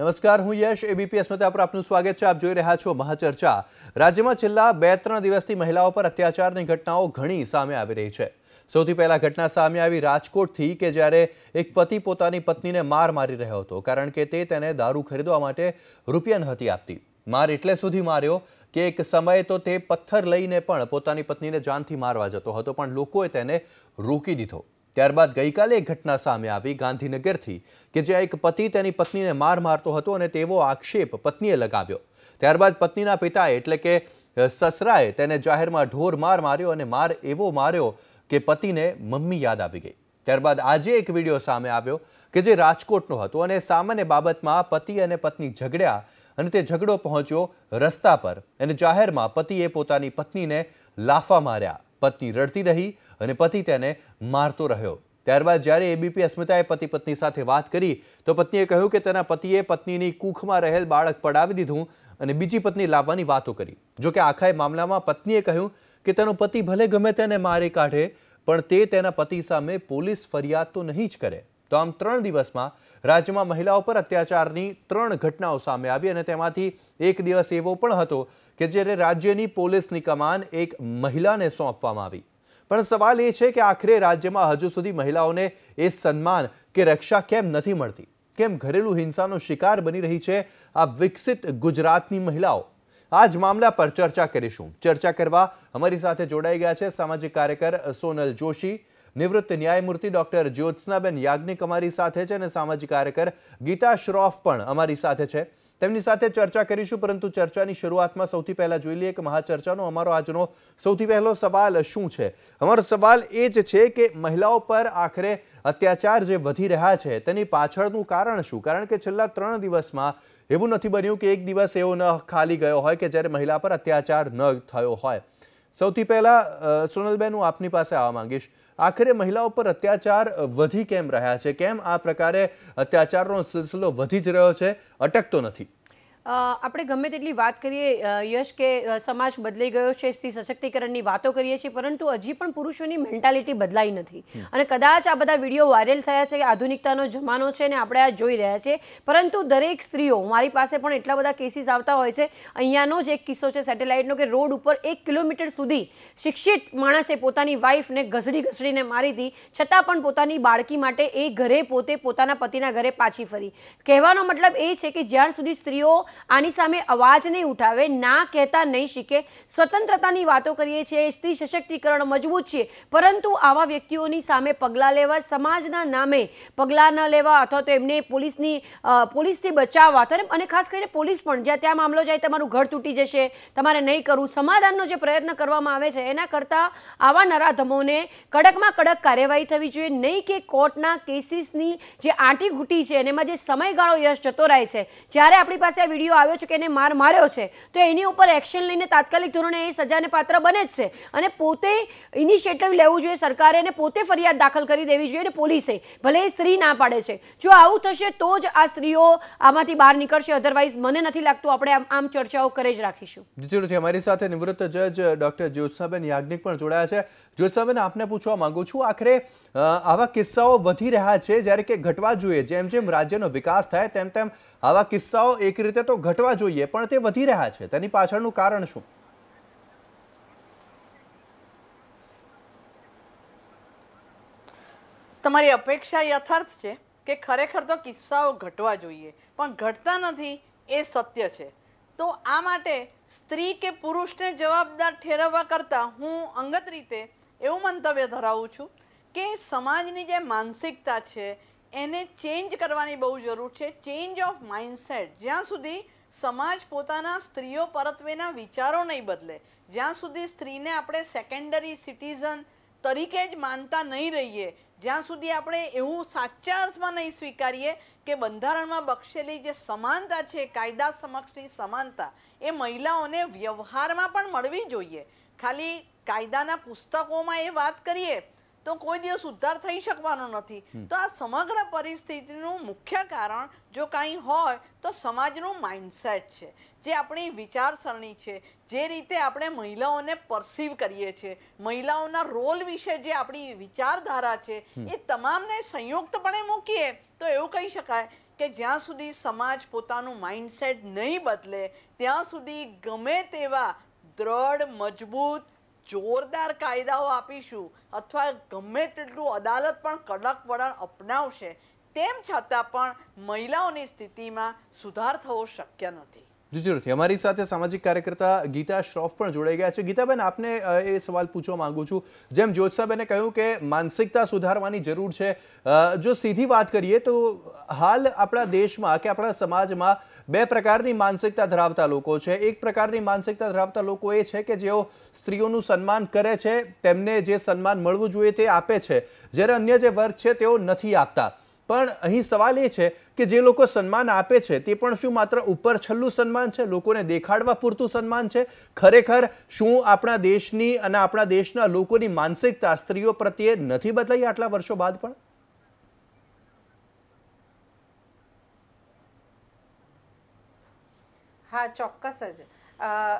નમસ્કાર, હું યશ એબીપી અસ્મિતા પર આપનું સ્વાગત છે। આપ જોઈ રહ્યા છો મહાચર્ચા। રાજ્યમાં છેલ્લા 2-3 દિવસથી મહિલાઓ પર અત્યાચારની ઘટનાઓ ઘણી સામે આવી રહી છે। સૌથી પહેલા ઘટના સામે આવી રાજકોટથી કે જ્યારે એક પતિ પોતાની પત્નીને માર મારી રહ્યો હતો કારણ કે તે તેને દારૂ ખરીદવા માટે રૂપિયા નહોતી આપતી। માર એટલે સુધી માર્યો કે એક સમયે તો તે પથ્થર લઈને પણ પોતાની પત્નીને જાનથી મારવા જતો હતો પણ લોકોએ તેને રોકી દીધો। ત્યારબાદ ગઈકાલે એક ઘટના સામે આવી ગાંધીનગરથી કે જ્યાં એક પતિ તેની પત્નીને માર મારતો હતો અને તેવો આક્ષેપ પત્નીએ લગાવ્યો। ત્યારબાદ પત્નીના પિતાએ એટલે કે સસરાએ તેને જાહેરમાં ઢોર માર માર્યો અને માર એવો માર્યો કે પતિને મમ્મી યાદ આવી ગઈ। ત્યારબાદ આજે એક વિડીયો સામે આવ્યો કે જે રાજકોટનો હતો અને સામાન્ય બાબતમાં પતિ અને પત્ની ઝઘડ્યા અને તે ઝઘડો પહોંચ્યો રસ્તા પર અને જાહેરમાં પતિએ પોતાની પત્નીને લાફા માર્યા। પત્ની રડતી રહી અને પતિ તેને મારતો રહ્યો। ત્યારબાદ જ્યારે એબીપી અસ્મિતાએ પતિ પત્ની સાથે વાત કરી તો પત્નીએ કહ્યું કે તેના પતિએ પત્નીની કૂખમાં રહેલ બાળક પડાવી દીધું અને બીજી પત્ની લાવવાની વાતો કરી। જો કે આખા મામલામાં પત્નીએ કહ્યું કે તેનો પતિ ભલે ગમે તેને મારી કાઢે પણ તે તેના પતિ સામે પોલીસ ફરિયાદ તો નહીં જ કરે। તો આમ 3 દિવસમાં રાજ્યમાં મહિલાઓ પર અત્યાચારની 3 ઘટનાઓ સામે આવી અને તેમાંથી એક દિવસ એવો પણ હતો કે જ્યારે રાજ્યની પોલીસની કમાન એક મહિલાને સોંપવામાં આવી। પણ સવાલ એ છે કે આખરે રાજ્યમાં હજુ સુધી મહિલાઓને એ સન્માન કે રક્ષા કેમ નથી મળતી? કેમ ઘરેલુ હિંસાનો શિકાર બની રહી છે આ વિકસિત ગુજરાતની મહિલાઓ? આ જ મામલા પર ચર્ચા કરીશું। ચર્ચા કરવા અમારી સાથે જોડાઈ ગયા છે સામાજિક કાર્યકર સોનલ જોશી, નિવૃત્ત ન્યાયમૂર્તિ ડોક્ટર જ્યોત્સનાબેન યાજ્ઞિક અમારી સાથે છે અને સામાજિક કાર્યકર ગીતા શ્રોફ પણ અમારી સાથે છે। તેમની સાથે ચર્ચા કરીશું પરંતુ ચર્ચાની શરૂઆતમાં સૌથી પહેલા જોઈ લઈએ કે મહાચર્ચાનો અમારો આજનો સૌથી પહેલો સવાલ શું છે। અમારો સવાલ એ જ છે કે મહિલાઓ પર આખરે અત્યાચાર જે વધી રહ્યા છે તેની પાછળનું કારણ શું? કારણ કે છેલ્લા 3 દિવસમાં એવું નથી બન્યું કે એક દિવસ એવો ન ખાલી ગયો હોય કે જ્યારે મહિલા પર અત્યાચાર ન થયો હોય। સૌથી પહેલા સોનલબેન, હું આપની પાસે આવવા માંગીશ। આખરે મહિલાઓ પર અત્યાચાર વધી કેમ રહ્યા છે? કેમ આ પ્રકારે અત્યાચારનો સિલસિલો વધી જ રહ્યો છે, અટકતો નથી? આપણે ગમે તેટલી વાત કરીએ યશ કે સમાજ બદલાઈ ગયો છે, સ્ત્રી સશક્તિકરણની વાતો કરીએ છીએ પરંતુ હજી પણ પુરુષોની મેન્ટાલિટી બદલાઈ નથી અને કદાચ આ બધા વિડીયો વાયરલ થયા છે કે આધુનિકતાનો જમાનો છે ને આપણે આ જોઈ રહ્યા છે પરંતુ દરેક સ્ત્રીઓ, મારી પાસે પણ એટલા બધા કેસીસ આવતા હોય છે। અહીંયાનો જ એક કિસ્સો છે સેટેલાઇટનો કે રોડ ઉપર 1 કિલોમીટર સુધી શિક્ષિત માણસે પોતાની વાઈફને ઘસડીને મારી હતી છતાં પણ પોતાની બાળકી માટે એ ઘરે પોતે પોતાના પતિના ઘરે પાછી ફરી। કહેવાનો મતલબ એ છે કે જ્યાં સુધી સ્ત્રીઓ આની સામે અવાજ નહીં ઉઠાવે, ના કહેતા નહીં શીખે, સ્વતંત્રતાની વાતો કરીએ છીએ, સ્ત્રી સશક્તિકરણ મજબૂત છે પરંતુ આવા વ્યક્તિઓની સામે પગલાં લેવા, સમાજના નામે પગલાં ન લેવા અથવા તો એમને પોલીસથી બચાવવા અને ખાસ કરીને પોલીસ પણ જ્યાં ત્યાં મામલો જાય તમારું ઘર તૂટી જશે, તમારે નહીં કરવું, સમાધાનનો જે પ્રયત્ન કરવામાં આવે છે એના કરતાં આવા નરાધમોને કડકમાં કડક કાર્યવાહી થવી જોઈએ। નહીં કે કોર્ટના કેસીસની જે આંટી ઘૂંટી છે અને એમાં જે સમયગાળો યશ જતો રહે છે, જ્યારે આપણી પાસે વિડીયો આવ્યો છે કે એને માર માર્યો છે તો એની ઉપર એક્શન લઈને તાત્કાલિક ધોરણે એ સજાને પાત્ર બને જ છે અને પોતે ઇનિશિયેટિવ લેવું જોઈએ સરકારે અને પોતે ફરિયાદ દાખલ કરી દેવી જોઈએ અને પોલીસે, ભલે એ સ્ત્રી ના પાડે છે। જો આવું થશે તો જ આ સ્ત્રીઓ આમાંથી બહાર નીકળશે, અધરવાઇઝ મને નથી લાગતું આપણે આમ ચર્ચાઓ કરે જ રાખીશું। જરૂરથી અમારી સાથે નિવૃત્ત જજ ડોક્ટર જ્યોત્સનાબેન યાજ્ઞિક પણ જોડાયા છે। જ્યોત્સનાબેન, આપને પૂછવા માંગુ છું, આખરે આવા કિસ્સાઓ વધી રહ્યા છે જ્યારે કે ઘટવા જોઈએ, જેમ જેમ રાજ્યનો વિકાસ થાય તેમ તેમ આવા કિસ્સાઓ એક રીતે તો ઘટવા જોઈએ પણ તે વધી રહ્યા છે, તેની પાછળનું કારણ શું? તમારી અપેક્ષા યથાર્થ છે કે ખરેખર તો કિસ્સાઓ ઘટવા જોઈએ પણ ઘટતા નથી એ સત્ય છે। તો આ માટે સ્ત્રી કે પુરુષને જવાબદાર ઠેરવવા કરતાં હું અંગત રીતે એવું મંતવ્ય ધરાવું છું કે સમાજની જે માનસિકતા છે એને ચેન્જ કરવાની બહુ જરૂર છે। Change of mindset. જ્યાં સુધી સમાજ પોતાના સ્ત્રીઓ પરત્વેના વિચારો નહીં બદલે, જ્યાં સુધી સ્ત્રીને આપણે સેકન્ડરી સિટીઝન તરીકે જ માનતા નહીં રહીએ, જ્યાં સુધી આપણે એવું સાચા અર્થમાં નહીં સ્વીકારીએ કે બંધારણમાં બક્ષેલી જે સમાનતા છે, કાયદા સમક્ષની સમાનતા, એ મહિલાઓને વ્યવહારમાં પણ મળવી જોઈએ। ખાલી કાયદાના પુસ્તકોમાં એ વાત કરીએ તો કોઈ દિવસ ઉદ્ધાર થઈ શકવાનો નથી। તો આ સમગ્ર પરિસ્થિતિનું મુખ્ય કારણ જો કાંઈ હોય તો સમાજનું માઇન્ડસેટ છે, જે આપણી વિચારસરણી છે, જે રીતે આપણે મહિલાઓને પરસીવ કરીએ છીએ, મહિલાઓના રોલ વિશે જે આપણી વિચારધારા છે, એ તમામને સંયુક્તપણે મૂકીએ તો એવું કહી શકાય કે જ્યાં સુધી સમાજ પોતાનું માઇન્ડસેટ નહીં બદલે ત્યાં સુધી ગમે તેવા દ્રઢ મજબૂત જોરદાર કાયદાઓ આપીશું અથવા ગમે તેટલું અદાલત પણ કડક વલણ અપનાવશે તેમ છતાં પણ મહિલાઓની સ્થિતિમાં સુધાર થવો શક્ય નથી. જી જરૂરથી. અમારી સાથે સામાજિક કાર્યકર્તા ગીતા શ્રોફ પણ જોડાઈ ગયા છે. ગીતાબેન, આપને એ સવાલ પૂછવા માંગુ છું, જેમ જ્યોત્સાબેને કહ્યું કે માનસિકતા સુધારવાની જરૂર છે, જો સીધી વાત કરીએ તો હાલ આપણા દેશમાં કે આપણા સમાજમાં બે પ્રકારની માનસિકતા ધરાવતા લોકો છે. એક પ્રકારની માનસિકતા ધરાવતા લોકો એ છે કે જેઓ સ્ત્રીઓનું સન્માન કરે છે, તેમને જે સન્માન મળવું જોઈએ તે આપે છે, જ્યારે અન્ય જે વર્ગ છે તેઓ નથી આપતા. પણ અહીં સવાલ એ છે કે જે લોકો સન્માન આપે છે તે પણ શું માત્ર ઉપર છલ્લું સન્માન છે, લોકોને દેખાડવા પૂરતું સન્માન છે? ખરેખર શું આપણા દેશની અને આપણા દેશના લોકોની માનસિકતા સ્ત્રીઓ પ્રત્યે નથી બદલાઈ આટલા વર્ષો બાદ પણ? હા, ચોક્કસ જ.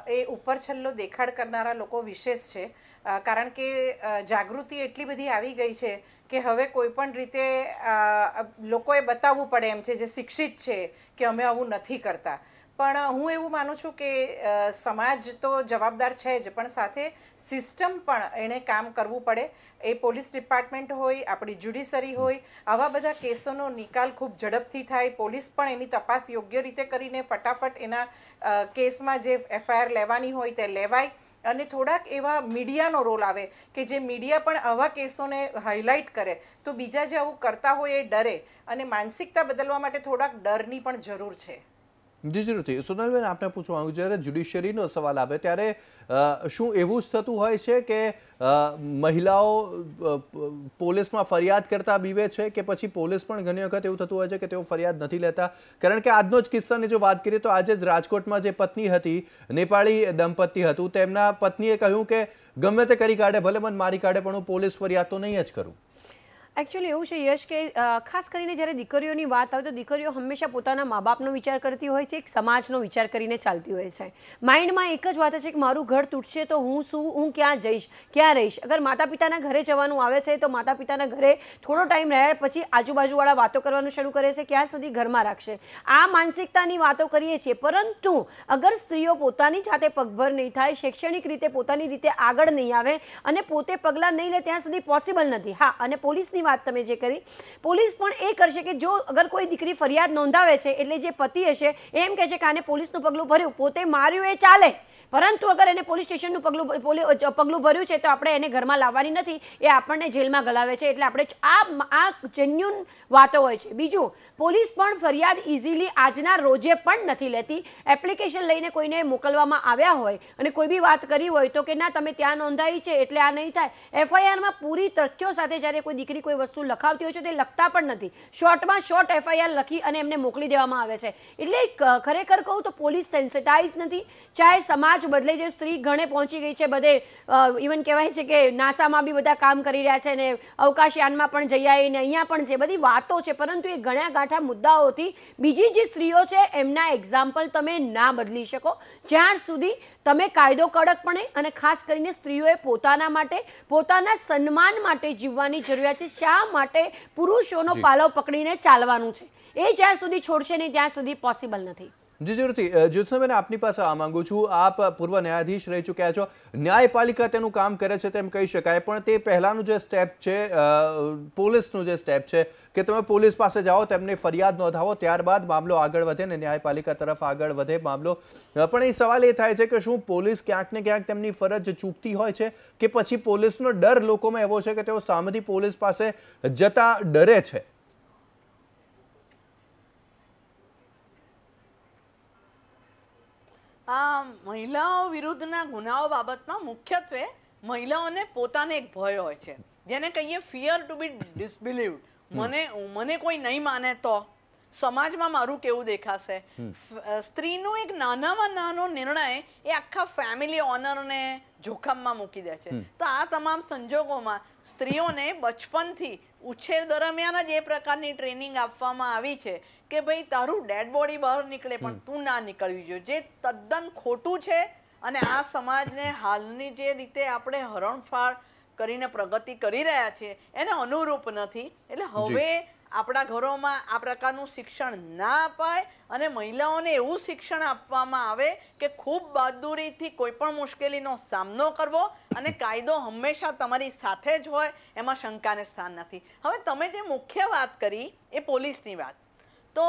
એ ઉપર છલ્લો દેખાડ કરનારા લોકો વિશેષ છે, કારણ કે જાગૃતિ એટલી બધી આવી ગઈ છે કે હવે કોઈ પણ રીતે લોકોએ બતાવવું પડે એમ છે જે શિક્ષિત છે કે અમે આવું નથી કરતા. પણ હું એવું માનું છું કે સમાજ તો જવાબદાર છે જ, પણ સાથે સિસ્ટમ પણ એણે કામ કરવું પડે. એ પોલીસ ડિપાર્ટમેન્ટ હોય, આપણી જ્યુડિશરી હોય, આવા બધા કેસોનો નિકાલ ખૂબ ઝડપથી થાય. પોલીસ પણ એની તપાસ યોગ્ય રીતે કરીને ફટાફટ એના કેસમાં જે FIR લેવાની હોય તે લેવાય. અને થોડાક એવા મીડિયાનો રોલ આવે કે જે મીડિયા પણ આવા કેસોને હાઇલાઇટ કરે તો બીજા જે આવું કરતા હોય એ ડરે. અને માનસિકતા બદલવા માટે થોડાક ડરની પણ જરૂર છે. જી જરૂરથી. સોનલબેન, આપને પૂછવા માંગુ, જ્યારે જ્યુડિશિયરીનો સવાલ આવે ત્યારે શું એવું જ થતું હોય છે કે મહિલાઓ પોલીસમાં ફરિયાદ કરતા બીવે છે, કે પછી પોલીસ પણ ઘણી વખત એવું થતું હોય છે કે તેઓ ફરિયાદ નથી લેતા? કારણ કે આજનો જ કિસ્સાની જો વાત કરીએ તો આજે જ રાજકોટમાં જે પત્ની હતી, નેપાળી દંપતી હતું, તેમના પત્નીએ કહ્યું કે ગમે તે કરી કાઢે, ભલે મને મારી કાઢે, પણ હું પોલીસ ફરિયાદ તો નહીં જ કરું. એકચ્યુઅલી એવું છે યશ કે ખાસ કરીને જ્યારે દીકરીઓની વાત આવે તો દીકરીઓ હંમેશા પોતાના મા બાપનો વિચાર કરતી હોય છે, એક સમાજનો વિચાર કરીને ચાલતી હોય છે. માઇન્ડમાં એક જ વાત છે કે મારું ઘર તૂટશે તો હું ક્યાં જઈશ, ક્યાં રહીશ. અગર માતા પિતાના ઘરે જવાનું આવે છે તો માતા પિતાના ઘરે થોડો ટાઈમ રહ્યા પછી આજુબાજુવાળા વાતો કરવાનું શરૂ કરે છે, ક્યાં સુધી ઘરમાં રાખશે. આ માનસિકતાની વાતો કરીએ છીએ. પરંતુ અગર સ્ત્રીઓ પોતાની જાતે પગભર નહીં થાય, શૈક્ષણિક રીતે પોતાની રીતે આગળ નહીં આવે અને પોતે પગલાં નહીં લે ત્યાં સુધી પોસિબલ નથી. હા, અને પોલીસની વાત તમે જે કરી, પોલીસ પણ એ કરશે કે જો અગર કોઈ દીકરી ફરિયાદ નોંધાવે છે એટલે જે પતિ હશે એમ કહે છે કે આને પોલીસનું પગલું ભર્યું, પોતે માર્યું એ ચાલે, પરંતુ અગર એને પોલીસ સ્ટેશનનું પગલું ભર્યું છે તો આપણે એને ઘરમાં લાવવાની નથી, એ આપણને જેલમાં ગલાવે છે. એટલે આપણે આ જેન્યુન વાતો હોય છે. બીજું, પોલીસ પણ ફરિયાદ ઇઝીલી આજના રોજે પણ નથી લેતી. એપ્લિકેશન લઈને કોઈને મોકલવામાં આવ્યા હોય અને કોઈ બી વાત કરી હોય તો કે ના તમે ત્યાં નોંધાઈ છે એટલે આ નહીં થાય. FIRમાં પૂરી તથ્યો સાથે જ્યારે કોઈ દીકરી કોઈ વસ્તુ લખાવતી હોય છે તે લખતા પણ નથી, શોર્ટમાં શોર્ટ FIR લખી અને એમને મોકલી દેવામાં આવે છે. એટલે ખરેખર કહું તો પોલીસ સેન્સિટાઇઝ નથી. ચાહે સમાજ બદલાઈ જાય, સ્ત્રી ગણે પહોંચી ગઈ છે, બધે ઇવન કહેવાય છે કે નાસામાં બી બધા કામ કરી રહ્યા છે ને અવકાશયાનમાં પણ જઈ આવી ને અહીંયા પણ છે, બધી વાતો છે, પરંતુ એ ગણ્યા ગાંઠા મુદ્દાઓથી બીજી જે સ્ત્રીઓ છે એમના એક્ઝામ્પલ તમે ના બદલી શકો જ્યાં સુધી તમે કાયદો કડકપણે અને ખાસ કરીને સ્ત્રીઓએ પોતાના માટે, પોતાના સન્માન માટે જીવવાની જરૂરિયાત છે. શા માટે પુરુષોનો પાલવ પકડીને ચાલવાનું છે એ જ્યાં સુધી છોડશે નહીં ત્યાં સુધી પોસિબલ નથી. જી જરૂરથી. જ્યોત્સનાબેન, આપની પાસે આ માંગુ છું. આપ પૂર્વ ન્યાયાધીશ રહી ચૂક્યા છો, ન્યાયપાલિકા તેનું કામ કરે છે તેમ કહી શકાય, પણ તે પહેલાનું જે સ્ટેપ છે, પોલીસનું જે સ્ટેપ છે કે તમે પોલીસ પાસે જાઓ, તેમને ફરિયાદ નોંધાવો, ત્યારબાદ મામલો આગળ વધે ને ન્યાયપાલિકા તરફ આગળ વધે મામલો. પણ એ સવાલ એ થાય છે કે શું પોલીસ ક્યાંક ને ક્યાંક તેમની ફરજ ચૂકતી હોય છે, કે પછી પોલીસનો ડર લોકોમાં એવો છે કે તેઓ સામેથી પોલીસ પાસે જતા ડરે છે? મહિલાઓ વિરુદ્ધના ગુનાઓ બાબતમાં મુખ્યત્વે મહિલાઓને પોતાને એક ભય હોય છે, જેને કહીએ ફિયર ટુ બી ડિસબિલીવ્ડ. મને કોઈ નહીં માને તો સમાજમાં મારું કેવું દેખાશે. સ્ત્રીનો એક નાનામાં નાનો નિર્ણય એ આખા ફેમિલી ઓનરને જોખમમાં મૂકી દે છે. તો આ તમામ સંજોગોમાં સ્ત્રીઓને બચપનથી ઉછેર દરમિયાન જ એ પ્રકારની ટ્રેનિંગ આપવામાં આવી છે કે ભાઈ તારું ડેડ બોડી બહાર નીકળે પણ તું ના નીકળવી જોઈએ, જે તદ્દન ખોટું છે. અને આ સમાજને હાલની જે રીતે આપણે હરણફાળ કરીને પ્રગતિ કરી રહ્યા છીએ એને અનુરૂપ નથી. એટલે હવે આપણા ઘરોમાં આ પ્રકારનું શિક્ષણ ના અપાય અને મહિલાઓને એવું શિક્ષણ આપવામાં આવે કે ખૂબ બહાદુરીથી કોઈ પણ મુશ્કેલીનો સામનો કરવો અને કાયદો હંમેશા તમારી સાથે જ હોય, એમાં શંકાને સ્થાન નથી. હવે તમે જે મુખ્ય વાત કરી એ પોલીસની વાત, તો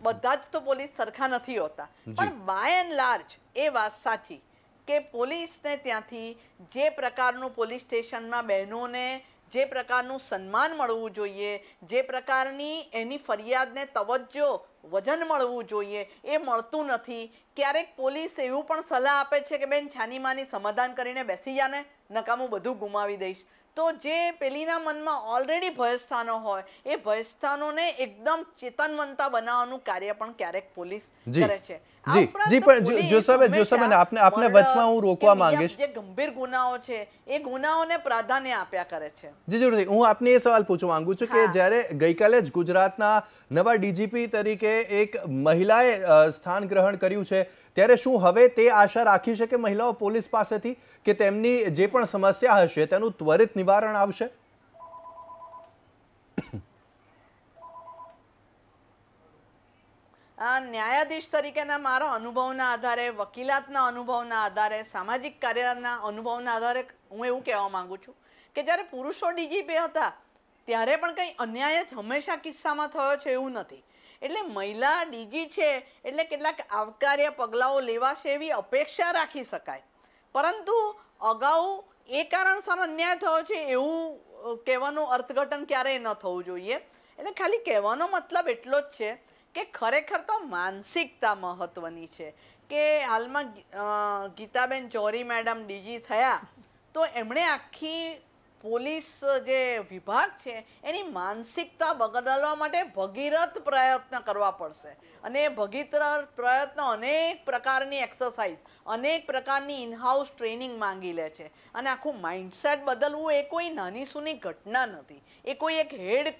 બધા જ તો પોલીસ સરખા નથી હોતા, પણ બાય એન્ડ લાર્જ એ વાત સાચી કે પોલીસને ત્યાંથી જે પ્રકારનું પોલીસ સ્ટેશનમાં બહેનોને જે પ્રકારનું સન્માન મળવું જોઈએ, જે પ્રકારની એની ફરિયાદને તવજ્જો વજન મળવું જોઈએ એ મળતું નથી. ક્યારેક પોલીસ એવું પણ સલાહ આપે છે કે બેન છાનીમાની સમાધાન કરીને બેસી જાને, નકામું બધું ગુમાવી દઈશ. તો જે પેલીના મનમાં ઓલરેડી ભયસ્થાનો હોય એ ભયસ્થાનોને એકદમ ચેતનવંતા બનાવવાનું કાર્ય પણ ક્યારેક પોલીસ કરે છે. પણ જોસાબેન આપને વચમાં હું રોકવા માંગીશ. જે ગંભીર ગુનાઓ છે એ ગુનાઓને પ્રાધાન્ય આપ્યા કરે છે. જી જરૂરથી હું આપને એ સવાલ પૂછવા માંગુ છું કે જ્યારે ગઈકાલે જ ગુજરાતના નવા ડીજીપી તરીકે એક મહિલાએ સ્થાન ગ્રહણ કર્યું છે, ત્યારે શું હવે તે આશા રાખી છે કે મહિલાઓ પોલીસ પાસેથી કે તેમની જે પણ સમસ્યા હશે તેનું ત્વરિત નિવારણ આવશે? ન્યાયાધીશ તરીકેના મારા અનુભવના આધારે, વકીલાતના અનુભવના આધારે, સામાજિક કાર્યના અનુભવના આધારે હું એવું કહેવા માંગુ છું કે જ્યારે પુરુષો ડીજીપી હતા ત્યારે પણ કંઈ અન્યાય જ હંમેશા કિસ્સામાં થયો છે એવું નથી. એટલે મહિલા ડીજી છે એટલે કેટલાક આવકાર્ય પગલાઓ લેવાશે એવી અપેક્ષા રાખી શકાય, પરંતુ અગાઉ એ કારણસર અન્યાય થયો છે એવું કહેવાનું અર્થઘટન ક્યારેય ન થવું જોઈએ. એટલે ખાલી કહેવાનો મતલબ એટલો જ છે કે ખરેખર તો માનસિકતા મહત્વની છે. કે હાલમાં ગીતાબેન ચોરી મેડમ ડીજી થયા તો એમણે આખી પોલીસ જે વિભાગ છે એની માનસિકતા બદલવા માટે ભગીરથ પ્રયત્ન કરવા પડશે. અને એ ભગીરથ પ્રયત્ન અનેક પ્રકારની એક્સરસાઇઝ, અનેક પ્રકારની ઇનહાઉસ ટ્રેનિંગ માંગી લે છે. અને આખું માઇન્ડસેટ બદલવું એ કોઈ નાની સૂની ઘટના નથી. એ કોઈ એક હેડ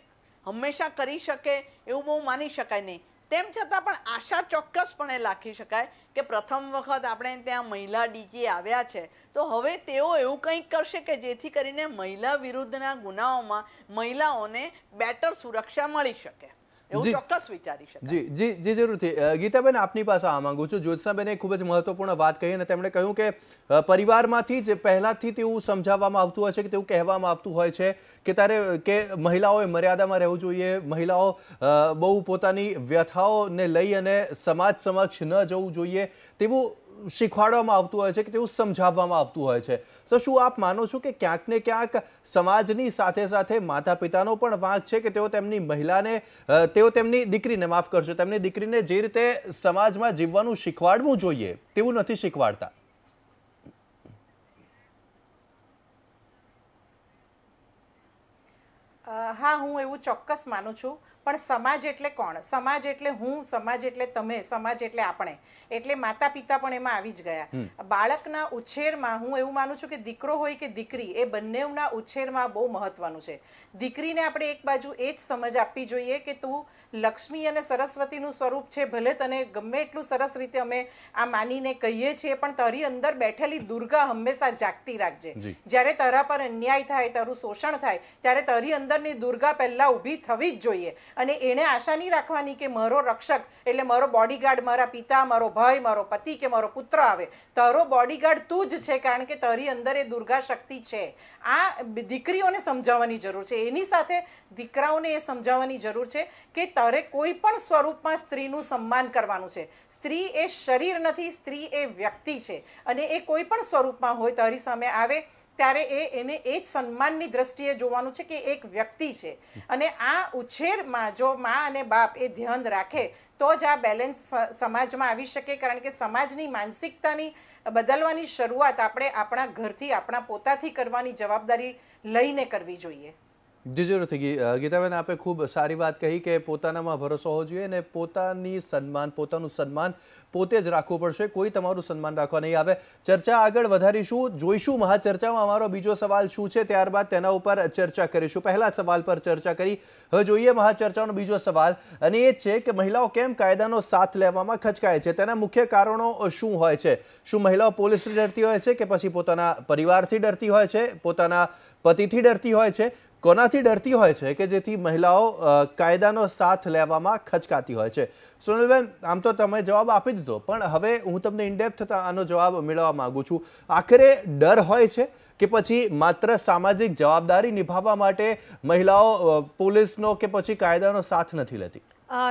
હંમેશા કરી શકે એવું બહુ માની શકાય નહીં. તેમ છતાં પણ આશા ચોક્કસપણે રાખી શકાય કે પ્રથમ વખત આપણે ત્યાં મહિલા ડીજી આવ્યા છે તો હવે તેઓ એવું કંઈક કરશે કે જેથી કરીને મહિલા વિરુદ્ધના ગુનાઓમાં મહિલાઓને બેટર સુરક્ષા મળી શકે. એવું ચોક્કસ વિચારી શકાય. જી જરૂરથી. ગીતાબેન આપની પાસે આ માંગુ છું. જ્યોત્સનાબેને ખૂબ જ મહત્વપૂર્ણ વાત કહી અને તેમણે કહ્યું કે પરિવારમાંથી જ પહેલાથી તેવું સમજાવવામાં આવતું હોય છે કે તેવું કહેવામાં આવતું હોય છે કે તારે કે મહિલાઓએ મર્યાદામાં રહેવું જોઈએ, મહિલાઓ બહુ પોતાની વ્યથાઓને લઈ અને સમાજ સમક્ષ ન જવું જોઈએ તેવું શીખવાડવામાં આવતું હોય છે કે તેવું સમજાવવામાં આવતું હોય છે. તો શું આપ માનો છો કે ક્યાંક ને ક્યાંક સમાજની સાથે સાથે માતા પિતાનો પણ વાંક છે કે તેઓ તેમની મહિલાને, તેઓ તેમની દીકરીને, માફ કરશો, તેમની દીકરીને જે રીતે સમાજમાં જીવવાનું શીખવાડવું જોઈએ તેવું નથી શીખવાડતા? હા, હું એવું ચોક્કસ માનું છું. પણ સમાજ એટલે કોણ? સમાજ એટલે હું, સમાજ એટલે તમે, સમાજ એટલે આપણે, એટલે માતા પિતા પણ એમાં આવી જ ગયા. બાળકના ઉછેરમાં હું એવું માનું છું કે દીકરો હોય કે દીકરી એ બંનેના ઉછેરમાં બહુ મહત્વનું છે. દીકરીને આપણે એક બાજુ એ જ સમજ આપવી જોઈએ કે તું લક્ષ્મી અને સરસ્વતીનું સ્વરૂપ છે, ભલે તને ગમે એટલું સરસ રીતે અમે આ માનીને કહીએ છીએ, પણ તારી અંદર બેઠેલી દુર્ગા હંમેશા જાગતી રાખજે. જ્યારે તારા પર અન્યાય થાય, તારું શોષણ થાય, ત્યારે તારી અંદરની દુર્ગા પહેલા ઊભી થવી જ જોઈએ. અને એને આશા નહીં રાખવાની કે મારો રક્ષક એટલે મારો બોડીગાર્ડ મારા પિતા, મારો ભાઈ, મારો પતિ કે મારો પુત્ર આવે. તારો બોડીગાર્ડ તું જ છે, કારણ કે તારી અંદર એ દુર્ગા શક્તિ છે. આ દીકરીઓને સમજાવવાની જરૂર છે. એની સાથે દીકરાઓને એ સમજાવવાની જરૂર છે કે તારે કોઈ પણ સ્વરૂપમાં સ્ત્રીનું સન્માન કરવાનું છે. સ્ત્રી એ શરીર નથી, સ્ત્રી એ વ્યક્તિ છે. અને એ કોઈ પણ સ્વરૂપમાં હોય તારી સામે આવે ત્યારે એને એ જ સન્માનની દ્રષ્ટિએ જોવાનું છે કે એક વ્યક્તિ છે. અને આ ઉછેરમાં જો મા અને બાપ એ ધ્યાન રાખે તો જ આ બેલેન્સ સમાજમાં આવી શકે. કારણ કે સમાજની માનસિકતાની બદલવાની શરૂઆત આપણે આપણા ઘરથી, આપણા પોતાથી કરવાની જવાબદારી લઈને કરવી જોઈએ. જી જરૂરથી. ગીતાબેન, આપે ખૂબ સારી વાત કહી કે પોતાનામાં ભરોસો હોવો જોઈએ અને પોતાનું સન્માન પોતે જ રાખવું પડશે. કોઈ તમારું સન્માન રાખવા નહીં આવે. ચર્ચા આગળ વધારીશું, જોઈશું મહાચર્ચામાં અમારો બીજો સવાલ શું છે, ત્યારબાદ તેના ઉપર ચર્ચા કરીશું. પહેલા સવાલ પર ચર્ચા કરી, હવે જોઈએ મહાચર્ચાનો બીજો સવાલ, અને એ છે કે મહિલાઓ કેમ કાયદાનો સાથ લેવામાં ખચકાય છે, તેના મુખ્ય કારણો શું હોય છે? શું મહિલાઓ પોલીસથી ડરતી હોય છે કે પછી પોતાના પરિવારથી ડરતી હોય છે, પોતાના પતિથી ડરતી હોય છે? કોનાથી ડરતી હોય છે કે જેથી મહિલાઓ કાયદાનો સાથ લેવામાં ખચકાતી હોય છે? સોનલબેન, આમ તો તમે જવાબ આપી દીધો, પણ હવે હું તમને ઇનડેપ્થ આનો જવાબ મેળવવા માંગુ છું. આખરે ડર હોય છે કે પછી માત્ર સામાજિક જવાબદારી નિભાવવા માટે મહિલાઓ પોલીસનો કે પછી કાયદાનો સાથ નથી લેતી?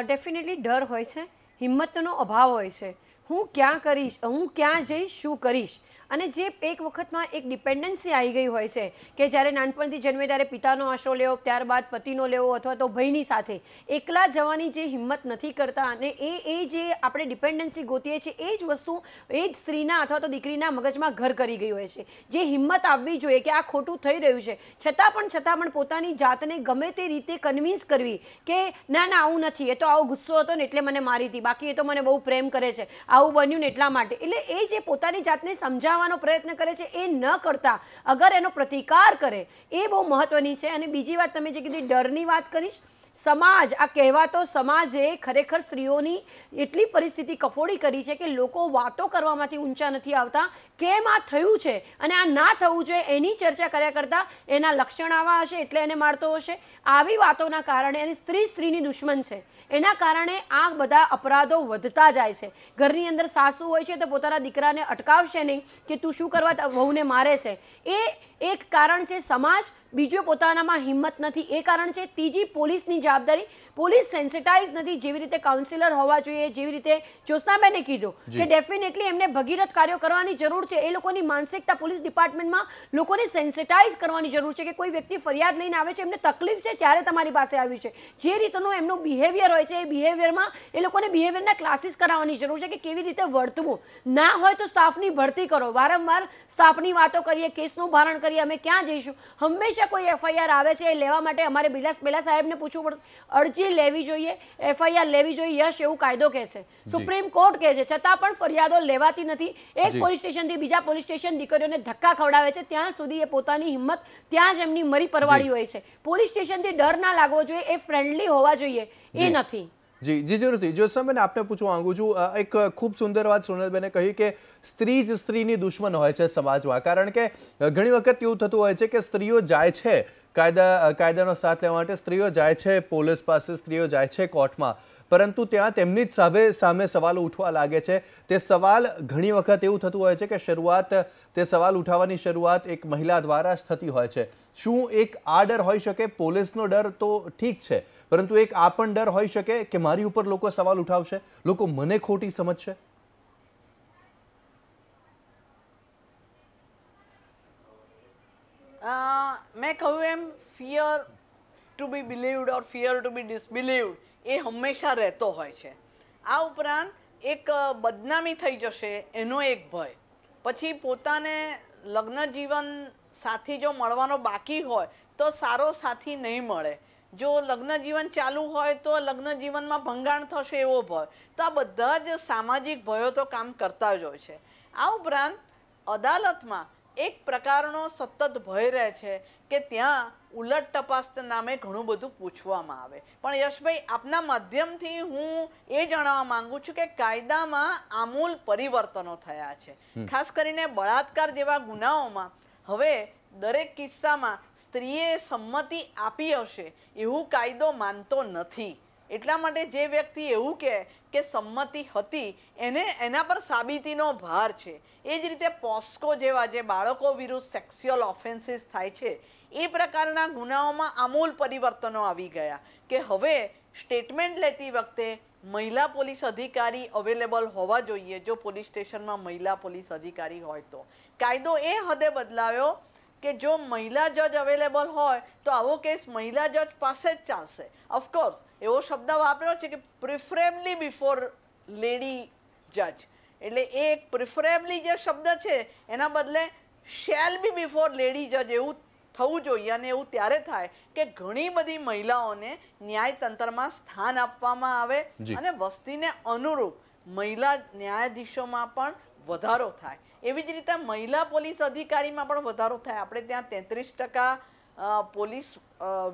ડેફિનેટલી ડર હોય છે, હિંમતનો અભાવ હોય છે. હું ક્યાં કરીશ, હું ક્યાં જઈશ, શું કરીશ? અને જે એક વખતમાં એક ડિપેન્ડન્સી આવી ગઈ હોય છે કે જ્યારે નાનપણથી જન્મે ત્યારે પિતાનો આશરો લેવો, ત્યારબાદ પતિનો લેવો, અથવા તો ભાઈની સાથે એકલા જવાની જે હિંમત નથી કરતા, અને એ જે આપણે ડિપેન્ડન્સી ગોતીએ છીએ એ જ વસ્તુ એ જ સ્ત્રીના અથવા તો દીકરીના મગજમાં ઘર કરી ગઈ હોય છે. જે હિંમત આવવી જોઈએ કે આ ખોટું થઈ રહ્યું છે, છતાં પણ પોતાની જાતને ગમે તે રીતે કન્વિન્સ કરવી કે ના આવું નથી, એ તો આવો ગુસ્સો હતો ને એટલે મને મારી હતી, બાકી એ તો મને બહુ પ્રેમ કરે છે, આવું બન્યું ને એટલા માટે. એટલે એ જે પોતાની જાતને સમજાવવાનો પ્રયત્ન કરે છે એ ન કરતા અગર એનો પ્રતિકાર કરે એ બહુ મહત્વની છે. અને બીજી વાત તમે જે કીધી ડરની વાત કરીશ, સમાજ, આ કહેવાતો સમાજે ખરેખર સ્ત્રીઓની એટલી પરિસ્થિતિ કફોડી કરી છે કે લોકો વાતો કરવામાંથી ઊંચા નથી આવતા. કેમ આ થયું છે અને આ ના થવું જોઈએ એની ચર્ચા કર્યા કરતાં એના લક્ષણ આવા હશે એટલે એને મારતો હશે, આવી વાતોના કારણે, અને સ્ત્રીની દુશ્મન છે એના કારણે આ બધા અપરાધો વધતા જાય છે. ઘરની અંદર સાસુ હોય છે તો પોતાના દીકરાને અટકાવશે નહીં કે તું શું કરવા વહુને મારે છે, એ એક કારણ છે સમાજ. બીજો પોતાનામાં હિંમત નથી, એ કારણ છે. ત્રીજી પોલીસની જવાબદારી, પોલીસ સેન્સિટાઇઝ નથી. જેવી રીતે કાઉન્સિલર હોવા જોઈએ, જેવી રીતે જ્યોત્સનાબેને કીધું કે ડેફિનેટલી એમને ભગીરથ કાર્યો કરવાની જરૂર છે. એ લોકોની માનસિકતા પોલીસ ડિપાર્ટમેન્ટમાં લોકોને સેન્સિટાઇઝ કરવાની જરૂર છે કે કોઈ વ્યક્તિ ફરિયાદ લઈને આવે છે, એમને તકલીફ છે ત્યારે તમારી પાસે આવ્યું છે, જે રીતનું એમનું બિહેવિયર હોય છે એ બિહેવિયરમાં એ લોકોને બિહેવિયરના ક્લાસીસ કરાવવાની જરૂર છે કે કેવી રીતે વર્તવું. ના હોય તો સ્ટાફની ભરતી કરો. વારંવાર સ્ટાફની વાતો કરીએ, કેસનું ભારણ કરીએ, અમે ક્યાં જઈશું? હંમેશા કોઈ એફઆઈઆર આવે છે એ લેવા માટે અમારે બેલા સાહેબને પૂછવું પડશે, અરજી લેવી જોઈએ, એફઆઈઆર લેવી જોઈએ. યશ એવું કાયદો કહે છે, સુપ્રીમ કોર્ટ કહે છે, છતાં પણ ફરિયાદો લેવાતી નથી. એક પોલીસ સ્ટેશનથી બીજા પોલીસ સ્ટેશન દીકરીઓને ધક્કા ખવડાવે છે, ત્યાં સુધી એ પોતાની હિંમત ત્યાં જ એમની મરી પરવાડી હોય છે. પોલીસ સ્ટેશનથી ડર ના લાગવો જોઈએ, એ ફ્રેન્ડલી હોવા જોઈએ, એ નથી. જી જરૂરથી. જ્યોત્સનાબેન, આપને પૂછવા માંગુ છું, એક ખૂબ સુંદર વાત સોનલબેને કહી કે સ્ત્રી જ સ્ત્રીની દુશ્મન હોય છે સમાજમાં. કારણ કે ઘણી વખત એવું થતું હોય છે કે સ્ત્રીઓ જાય છે કાયદાનો સાથ લેવા માટે, સ્ત્રીઓ જાય છે પોલીસ પાસે, સ્ત્રીઓ જાય છે કોર્ટમાં, પરંતુ ત્યાં તેમની જ સામે સવાલો ઉઠવા લાગે છે. તે સવાલ ઘણી વખત એવું થતું હોય છે કે તે સવાલ ઉઠાવવાની શરૂઆત એક મહિલા દ્વારા જ થતી હોય છે. શું એક આ ડર હોઈ શકે? પોલીસનો ડર તો ઠીક છે, પરંતુ એક આ પણ ડર હોઈ શકે કે મારી ઉપર લોકો સવાલ ઉઠાવશે, લોકો મને ખોટી સમજશે? મેં કહ્યું એમ, ફિયર ટુ બી બિલીવડ ઓર ફિયર ટુ બી ડિસબિલીવડ એ હંમેશા રહેતો હોય છે. આ ઉપરાંત એક બદનામી થઈ જશે એનો એક ભય, પછી પોતાને લગ્ન જીવન સાથી જો મળવાનો બાકી હોય તો સારો સાથી નહીં મળે, જો લગ્ન જીવન ચાલુ હોય તો લગ્ન જીવનમાં ભંગાણ થશે એવો ભય. તો આ બધા જ સામાજિક ભયો તો કામ કરતા જ હોય છે. આ ઉપરાંત અદાલતમાં એક પ્રકારનો સતત ભય રહે છે કે ત્યાં ઉલટ તપાસ નામે ઘણું બધું પૂછવામાં આવે. પણ યશભાઈ, આપના માધ્યમથી હું એ જણાવવા માંગુ છું કે કાયદામાં આમૂલ પરિવર્તનો થયા છે. ખાસ કરીને બળાત્કાર જેવા ગુનાઓમાં હવે દરેક કિસ્સામાં સ્ત્રીએ સંમતિ આપી હશે એવું કાયદો માનતો નથી. એટલા માટે જે વ્યક્તિ એવું કહે કે સંમતિ હતી એના પર સાબિતીનો ભાર છે. એ જ રીતે પોસ્કો જેવા જે બાળકો વિરુદ્ધ સેક્સ્યુઅલ ઓફેન્સીસ થાય છે એ પ્રકારના ગુનાઓમાં આમૂલ પરિવર્તનો આવી ગયા કે હવે સ્ટેટમેન્ટ લેતી વખતે મહિલા પોલીસ અધિકારી અવેલેબલ હોવા જોઈએ. જો પોલીસ સ્ટેશનમાં મહિલા પોલીસ અધિકારી હોય તો કાયદો એ હદે બદલાયો કે જો મહિલા જજ અવેલેબલ હોય તો આવો કેસ મહિલા જજ પાસે જ ચાલશે. ઓફકોર્સ એવો શબ્દ વાપર્યો છે કે પ્રિફરેબલી બિફોર લેડી જજ, એટલે એ એક પ્રિફરેબલી જે શબ્દ છે એના બદલે શેલ બી બિફોર લેડી જજ એવું થવું જોઈએ. અને એવું ત્યારે થાય કે ઘણી બધી મહિલાઓને ન્યાયતંત્રમાં સ્થાન આપવામાં આવે અને વસ્તીને અનુરૂપ મહિલા ન્યાયાધીશોમાં પણ વધારો થાય. એવી જ રીતે મહિલા પોલીસ અધિકારીમાં પણ વધારો થાય. આપણે ત્યાં 33% પોલીસ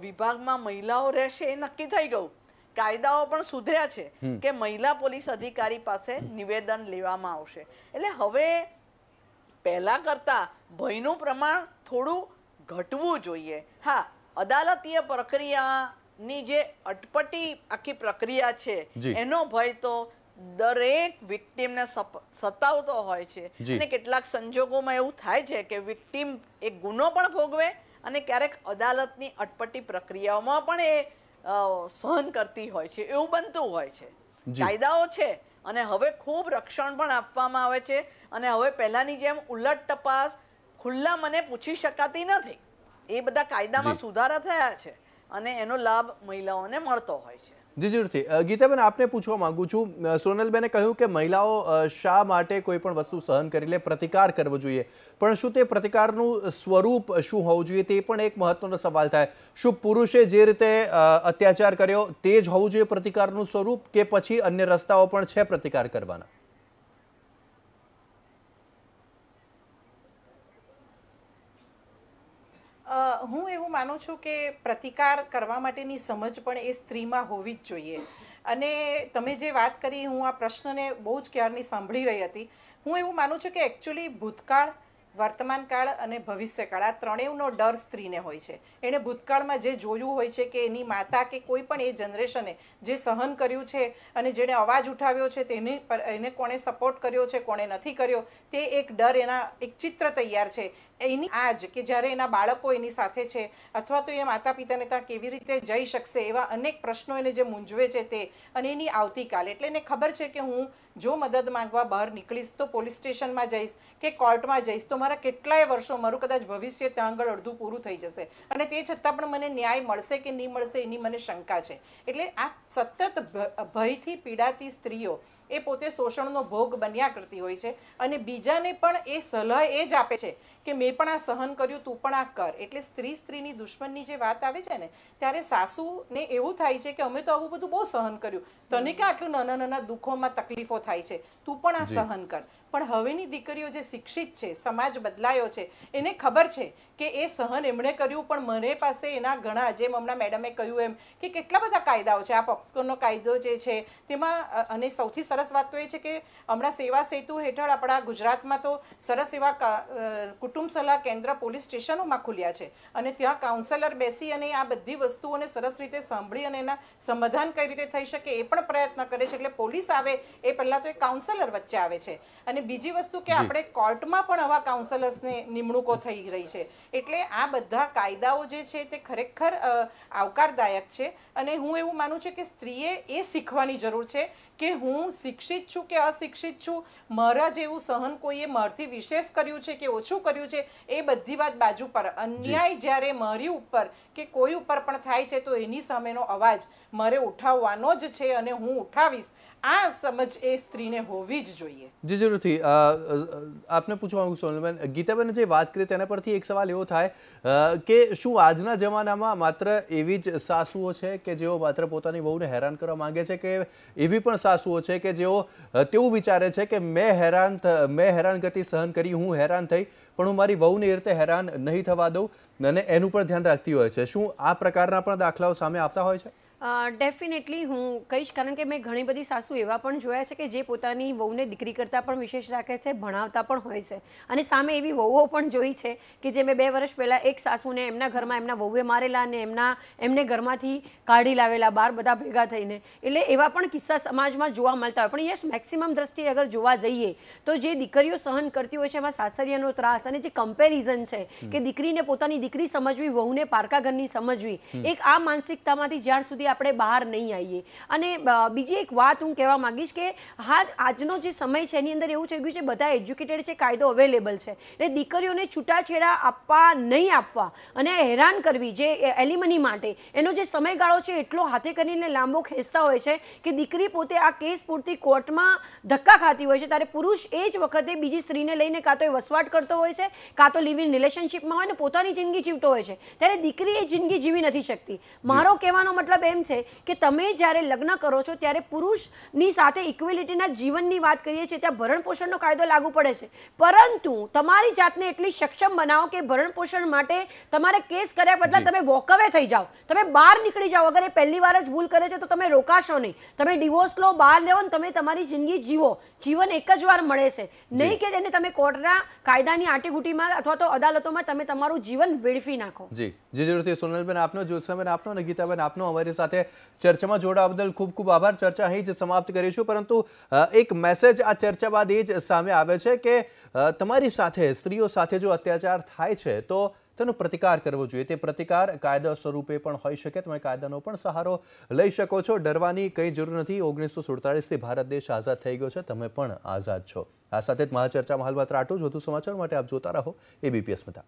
વિભાગમાં મહિલાઓ રહેશે એ નક્કી થઈ ગયું. કાયદાઓ પણ સુધર્યા છે કે મહિલા પોલીસ અધિકારી પાસે નિવેદન લેવામાં આવશે. એટલે હવે પહેલા કરતા ભયનું પ્રમાણ થોડું ઘટવું જોઈએ. હા, અદાલતીય પ્રક્રિયાની જે અટપટી આખી પ્રક્રિયા છે જી. એનો ભય તો દરેક વિક્ટીમને સતાવતો હોય છે. જી. અને કેટલાક સંજોગોમાં એવું થાય છે કે વિક્ટીમ એક ગુનો પણ ભોગવે અને ક્યારેક અદાલતની અટપટી પ્રક્રિયાઓમાં પણ એ સહન કરતી હોય છે, એવું બનતું હોય છે. જી. કાયદાઓ છે અને હવે ખૂબ રક્ષણ પણ આપવામાં આવે છે અને હવે પહેલાની જેમ ઉલટ તપાસ ખુલ્લા મને પૂછી શકાતી નથી. એ બધા કાયદામાં જી. સુધારા થયા છે અને એનો લાભ મહિલાઓને મળતો હોય છે. જી જરૂરથી. ગીતાબેન, આપને પૂછવા માંગુ છું, સોનલબેને કહ્યું કે મહિલાઓ શા માટે કોઈ પણ વસ્તુ સહન કરી લે, પ્રતિકાર કરવો જોઈએ, પણ શું તે પ્રતિકારનું સ્વરૂપ શું હોવું જોઈએ તે પણ એક મહત્વનો સવાલ થાય. શું પુરુષે જે રીતે અત્યાચાર કર્યો તે જ હોવું જોઈએ પ્રતિકારનું સ્વરૂપ, કે પછી અન્ય રસ્તાઓ પણ છે પ્રતિકાર કરવાના? હું એવું માનું છું કે પ્રતિકાર કરવા માટેની સમજ પણ એ સ્ત્રીમાં હોવી જ જોઈએ. અને તમે જે વાત કરી, હું આ પ્રશ્નને બહુ જ ક્યારની સાંભળી રહી હતી. હું એવું માનું છું કે એકચ્યુઅલી ભૂતકાળ, વર્તમાનકાળ અને ભવિષ્યકાળ આ ત્રણેયનો ડર સ્ત્રીને હોય છે. એણે ભૂતકાળમાં જે જોયું હોય છે કે એની માતા કે કોઈ પણ એ જનરેશને જે સહન કર્યું છે અને જેણે અવાજ ઉઠાવ્યો છે એને કોણે સપોર્ટ કર્યો છે, કોણે નથી કર્યો, તે એક ડર, એના એક ચિત્ર તૈયાર છે. એની આજ કે જ્યારે એના બાળકો એની સાથે છે અથવા તો એ માતા પિતાને ત્યાં કેવી રીતે જઈ શકશે, એવા અનેક પ્રશ્નો એને જે મૂંઝવે છે તે, અને એની આવતીકાલ, એટલે એને ખબર છે કે હું જો મદદ માંગવા બહાર નીકળીશ તો પોલીસ સ્ટેશનમાં જઈશ કે કોર્ટમાં જઈશ તો મારા કેટલાય વર્ષો, મારું કદાચ ભવિષ્ય ત્યાં આગળ અડધું પૂરું થઈ જશે અને તે છતાં પણ મને ન્યાય મળશે કે નહીં મળશે એની મને શંકા છે. એટલે આ સતત ભયથી પીડાતી સ્ત્રીઓ એ પોતે શોષણનો ભોગ બન્યા કરતી હોય છે અને બીજાને પણ એ સલાહ એ જ આપે છે કે મેં પણ આ સહન કર્યું, તું પણ આ કર. એટલે સ્ત્રીની દુશ્મનની જે વાત આવે છે ને, ત્યારે સાસુને એવું થાય છે કે અમે તો આવું બધું બહુ સહન કર્યું, તને કે આટલું નાના નાના દુઃખોમાં તકલીફો થાય છે, તું પણ આ સહન કર. પણ હવેની દીકરીઓ જે શિક્ષિત છે, સમાજ બદલાયો છે, એને ખબર છે કે એ સહન એમણે કર્યું, પણ મને પાસે એના ઘણા, જેમ હમણાં મેડમે કહ્યું એમ કે કેટલા બધા કાયદાઓ છે. આ પોક્સોનો કાયદો જે છે તેમાં, અને સૌથી સરસ વાત તો એ છે કે હમણાં સેવા સેતુ હેઠળ આપણા ગુજરાતમાં તો સરસ એવા કુટુંબ સલાહ કેન્દ્ર પોલીસ સ્ટેશનોમાં ખુલ્યા છે અને ત્યાં કાઉન્સેલર બેસી અને આ બધી વસ્તુઓને સરસ રીતે સાંભળી અને એના સમાધાન કઈ રીતે થઈ શકે એ પણ પ્રયત્ન કરે છે. એટલે પોલીસ આવે એ પહેલાં તો એક કાઉન્સેલર વચ્ચે આવે છે. અને બીજી વસ્તુ કે આપણે કોર્ટમાં પણ આવા કાઉન્સેલર્સને નિમણૂકો થઈ રહી છે. એટલે આ બધા કાયદાઓ જે છે તે ખરેખર આવકારદાયક છે અને હું એવું માનું છું કે સ્ત્રીએ એ શીખવાની જરૂર છે કે હું શિક્ષિત છું કે અશિક્ષિત છું, મારા જેવું સહન કોઈએ મારથી વિશેષ કર્યું છે કે ઓછું કર્યું છે, એ બધી વાત બાજુ પર. અન્યાય જ્યારે મારી ઉપર કે કોઈ ઉપર પણ થાય છે તો એની સામેનો અવાજ મારે ઉઠાવવાનો જ છે અને હું ઉઠાવીશ. આ સમજ એ સ્ત્રીને હોવી જ જોઈએ. જી જરૂરથી. આપને પૂછવા માંગુ સોનલબેન, ગીતાબેને જે વાત કરી તેના પરથી એક સવાલ એવો થાય કે શું આજના જમાનામાં માત્ર એવી જ સાસુઓ છે કે જેઓ માત્ર પોતાની વહુને હેરાન કરવા માંગે છે, કે એવી પણ સાસુઓ છે કે જેઓ તેવું વિચારે છે કે મેં હેરાનગતિ સહન કરી, હું હેરાન થઈ, પણ હું મારી વહુને એ રીતે હેરાન નહીં થવા દઉં અને એનું પણ ધ્યાન રાખતી હોય છે? શું આ પ્રકારના પણ દાખલાઓ સામે આવતા હોય છે? ડેફિનેટલી હું કહીશ, કારણ કે મેં ઘણી બધી સાસુ એવા પણ જોયા છે કે જે પોતાની વહુને દીકરી કરતાં પણ વિશેષ રાખે છે, ભણાવતા પણ હોય છે. અને સામે એવી વહુઓ પણ જોઈ છે કે જે મેં 2 વર્ષ પહેલાં એક સાસુને એમના ઘરમાં એમના વહુએ મારેલા અને એમને ઘરમાંથી કાઢી લાવેલા બહાર બધા ભેગા થઈને. એટલે એવા પણ કિસ્સા સમાજમાં જોવા મળતા હોય. પણ યસ, મેક્સિમમ દ્રષ્ટિએ અગર જોવા જઈએ તો જે દીકરીઓ સહન કરતી હોય છે એમાં સાસરિયાનો ત્રાસ અને જે કમ્પેરિઝન છે કે દીકરીને પોતાની દીકરી સમજવી, વહુને પારકા ઘરની સમજવી, એક આ માનસિકતામાંથી જ્યાર સુધી આપણે બહાર નહીં આવીએ. અને બીજી એક વાત હું કહેવા માંગીશ કે હા, આજનો જે સમય છે એની અંદર એવું થઈ ગયું છે બધા એજ્યુકેટેડ છે, કાયદો અવેલેબલ છે, એટલે દીકરીઓને છૂટાછેડા આપવા નહીં આપવા અને હેરાન કરવી જે એલિમની માટે એનો જે સમયગાળો છે એટલો હાથે કરીને લાંબો ખેંચતા હોય છે કે દીકરી પોતે આ કેસ પૂરતી કોર્ટમાં ધક્કા ખાતી હોય છે, ત્યારે પુરુષ એ જ વખતે બીજી સ્ત્રીને લઈને કાં તો એ વસવાટ કરતો હોય છે, કાં તો લિવ ઇન રિલેશનશીપમાં હોય ને પોતાની જિંદગી જીવતો હોય છે, ત્યારે દીકરી એ જિંદગી જીવી નથી શકતી. મારો કહેવાનો મતલબ એમ એમ છે કે તમે જ્યારે લગ્ન કરો છો ત્યારે પુરુષની સાથે ઇક્વેલિટીના જીવનની વાત કરીએ છીએ, ત્યાં ભરણપોષણનો કાયદો લાગુ પડે છે, પરંતુ તમારી જાતને એટલી સક્ષમ બનાવો કે ભરણપોષણ માટે તમારે કેસ કર્યા બદલા તમે વોકઅવે થઈ જાઓ, તમે બહાર નીકળી જાઓ. અગર એ પહેલી વાર જ ભૂલ કરે છે તો તમે રોકાશો નહીં, તમે ડિવોર્સ લો, બહાર લેવો ને તમે તમારી જિંદગી જીવો. જીવન એક જ વાર મળે છે, નહીં કે એને તમે કોર્ટના કાયદાની આટીઘૂટીમાં અથવા તો અદાલતોમાં તમે તમારું જીવન વેડફી નાખો. જી જરૂરથી સોનલબેન આપનો, જ્યોત્સનાબેન આપનો અને ગીતાબેન આપનો અમારી સાથે ચર્ચામાં જોડાવા બદલ ખૂબ ખૂબ આભાર. ચર્ચા અહીં જ સમાપ્ત કરીશું, પરંતુ એક મેસેજ આ ચર્ચા બાદ એ જ સામે આવે છે કે તમારી સાથે, સ્ત્રીઓ સાથે જો અત્યાચાર થાય છે તો તેનો પ્રતિકાર કરવો જોઈએ. તે પ્રતિકાર કાયદા સ્વરૂપે પણ હોઈ શકે, તમે કાયદાનો પણ સહારો લઈ શકો છો. ડરવાની કંઈ જરૂર નથી. 1947થી ભારત દેશ આઝાદ થઈ ગયો છે, તમે પણ આઝાદ છો. આ સાથે જ મહાચર્ચામાં હાલ માત્ર આટલું જ. વધુ સમાચાર માટે આપ જોતા રહો ABP અસ્મિતા.